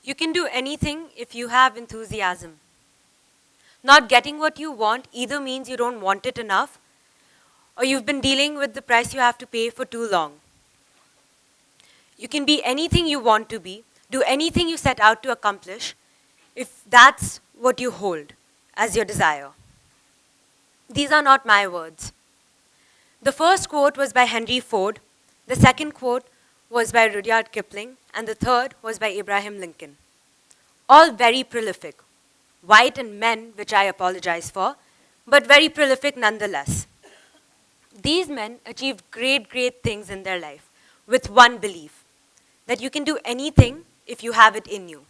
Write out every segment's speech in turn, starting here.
You can do anything if you have enthusiasm. Not getting what you want either means you don't want it enough, or you've been dealing with the price you have to pay for too long. You can be anything you want to be, do anything you set out to accomplish, if that's what you hold as your desire. These are not my words. The first quote was by Henry Ford, the second quote was by Rudyard Kipling, and the third was by Abraham Lincoln. All very prolific, white and men, which I apologize for, but very prolific nonetheless. These men achieved great, great things in their life with one belief, that you can do anything if you have it in you.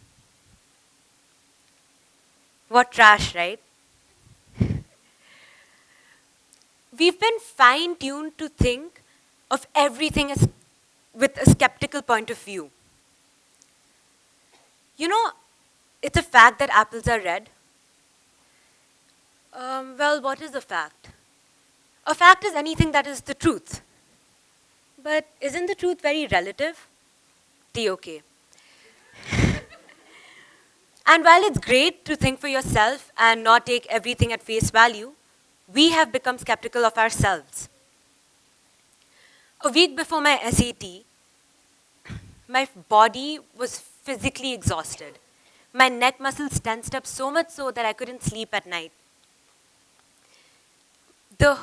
What trash, right? We've been fine-tuned to think of everything as with a skeptical point of view. You know, it's a fact that apples are red. Well, what is a fact? A fact is anything that is the truth. But isn't the truth very relative? Okay. And while it's great to think for yourself and not take everything at face value, we have become skeptical of ourselves. A week before my SAT, my body was physically exhausted. My neck muscles tensed up so much so that I couldn't sleep at night. The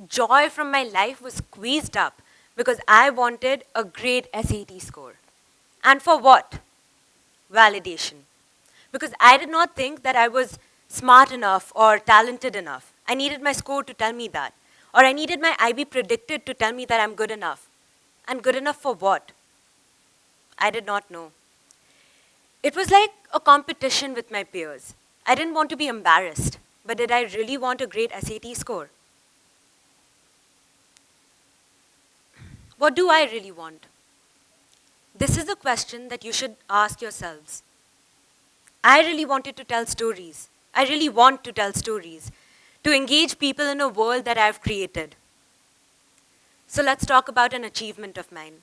joy from my life was squeezed up because I wanted a great SAT score. And for what? Validation. Because I did not think that I was smart enough or talented enough. I needed my score to tell me that. Or I needed my IB predicted to tell me that I'm good enough. And good enough for what? I did not know. It was like a competition with my peers. I didn't want to be embarrassed, but did I really want a great SAT score? What do I really want? This is a question that you should ask yourselves. I really wanted to tell stories. I really want to tell stories, to engage people in a world that I've created. So let's talk about an achievement of mine.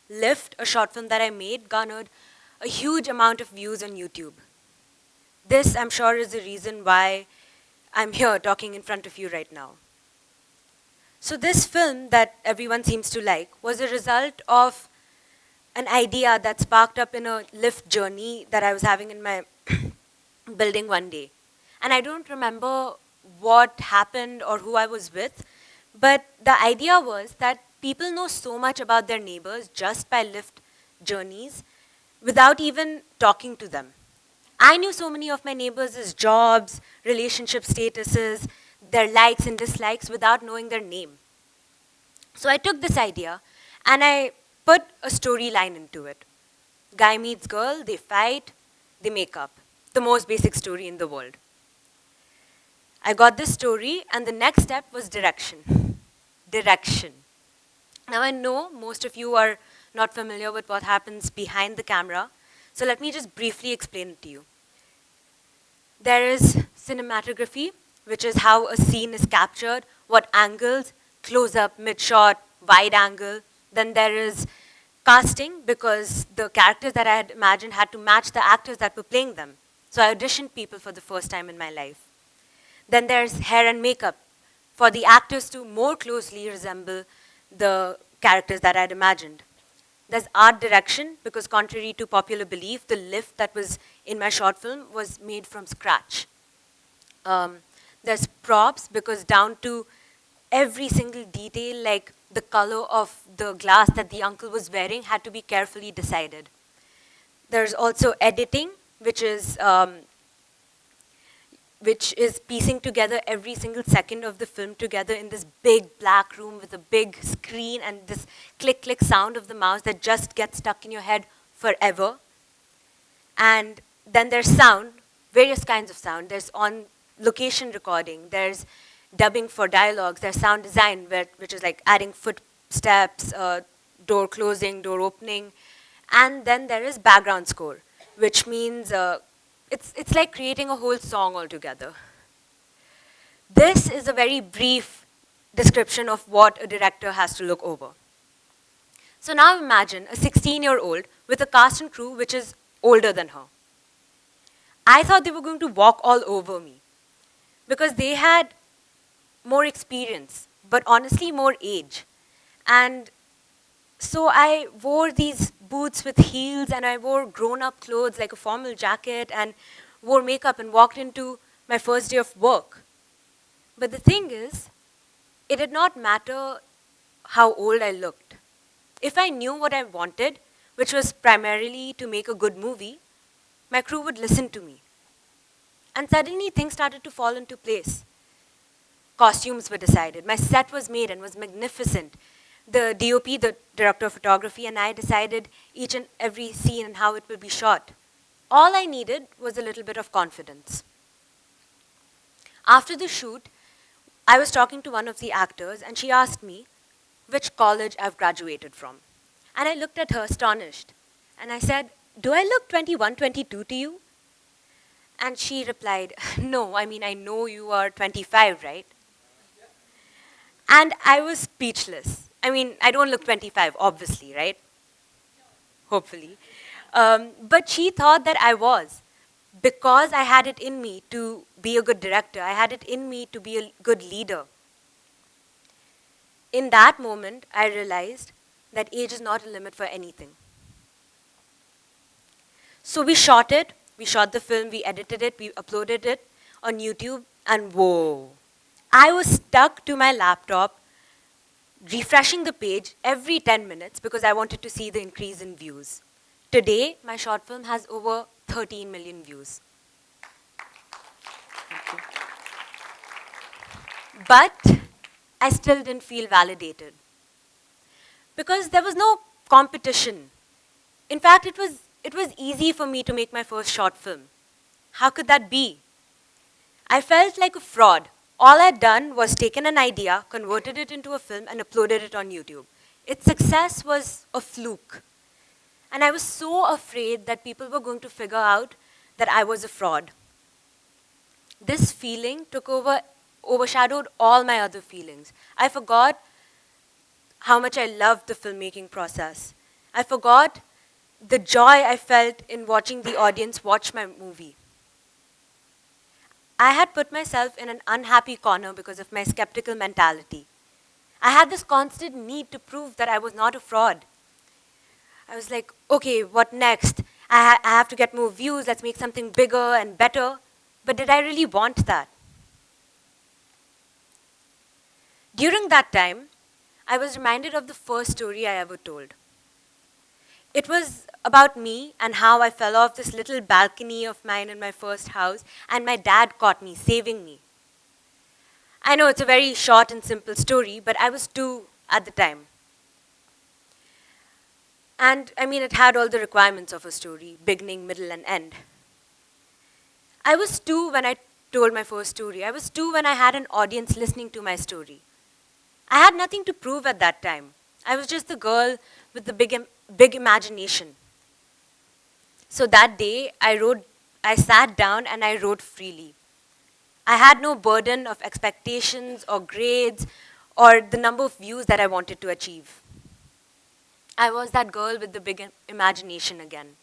Lift, a short film that I made, garnered a huge amount of views on YouTube. This, I'm sure, is the reason why I'm here talking in front of you right now. So this film that everyone seems to like was a result of an idea that sparked up in a lift journey that I was having in my building one day. And I don't remember what happened or who I was with, but the idea was that people know so much about their neighbors just by lift journeys without even talking to them. I knew so many of my neighbors' jobs, relationship statuses, their likes and dislikes without knowing their name. So I took this idea and I put a storyline into it. Guy meets girl, they fight, they make up. The most basic story in the world. I got this story and the next step was direction. Direction. Now I know most of you are not familiar with what happens behind the camera, so let me just briefly explain it to you. There is cinematography, which is how a scene is captured, what angles, close-up, mid-shot, wide angle. Then there is casting, because the characters that I had imagined had to match the actors that were playing them. So I auditioned people for the first time in my life. Then there's hair and makeup, for the actors to more closely resemble the characters that I had imagined. There's art direction, because contrary to popular belief, the lift that was in my short film was made from scratch. There's props, because down to every single detail, like the color of the glass that the uncle was wearing, had to be carefully decided. There's also editing, which is piecing together every single second of the film together in this big black room with a big screen and this click, click sound of the mouse that just gets stuck in your head forever. And then there's sound, various kinds of sound. There's on-location recording. There's dubbing for dialogues. There's sound design, which is like adding footsteps, door closing, door opening. And then there is background score, which means it's like creating a whole song altogether. This is a very brief description of what a director has to look over. So now imagine a 16-year-old with a cast and crew which is older than her. I thought they were going to walk all over me because they had more experience, but honestly more age. And so I wore these boots with heels and I wore grown-up clothes like a formal jacket and wore makeup and walked into my first day of work. But the thing is, it did not matter how old I looked. If I knew what I wanted, which was primarily to make a good movie, my crew would listen to me. And suddenly things started to fall into place. Costumes were decided. My set was made and was magnificent. The DOP, the director of photography, and I decided each and every scene and how it will be shot. All I needed was a little bit of confidence. After the shoot, I was talking to one of the actors and she asked me which college I've graduated from. And I looked at her astonished. And I said, "Do I look 21, 22 to you?" And she replied, "No, I mean, I know you are 25, right?" And I was speechless. I mean, I don't look 25, obviously, right? Hopefully. But she thought that I was. Because I had it in me to be a good director. I had it in me to be a good leader. In that moment, I realized that age is not a limit for anything. So we shot it. We shot the film. We edited it. We uploaded it on YouTube. And whoa. I was stuck to my laptop, refreshing the page every 10 minutes because I wanted to see the increase in views. Today, my short film has over 13 million views. But I still didn't feel validated because there was no competition. In fact, it was easy for me to make my first short film. How could that be? I felt like a fraud. All I'd done was taken an idea, converted it into a film, and uploaded it on YouTube. Its success was a fluke. And I was so afraid that people were going to figure out that I was a fraud. This feeling overshadowed all my other feelings. I forgot how much I loved the filmmaking process. I forgot the joy I felt in watching the audience watch my movie. I had put myself in an unhappy corner because of my skeptical mentality. I had this constant need to prove that I was not a fraud. I was like, okay, what next? I have to get more views, let's make something bigger and better. But did I really want that? During that time, I was reminded of the first story I ever told. It was about me and how I fell off this little balcony of mine in my first house, and my dad caught me, saving me. I know it's a very short and simple story, but I was 2 at the time. And I mean, it had all the requirements of a story, beginning, middle, and end. I was 2 when I told my first story. I was 2 when I had an audience listening to my story. I had nothing to prove at that time. I was just the girl with the big imagination. So that day, I sat down and I wrote freely. I had no burden of expectations or grades or the number of views that I wanted to achieve. I was that girl with the big imagination again.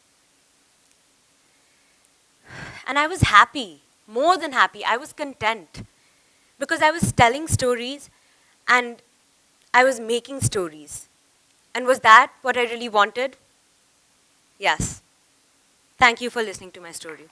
And I was happy, more than happy. I was content because I was telling stories and I was making stories. And was that what I really wanted? Yes. Thank you for listening to my story.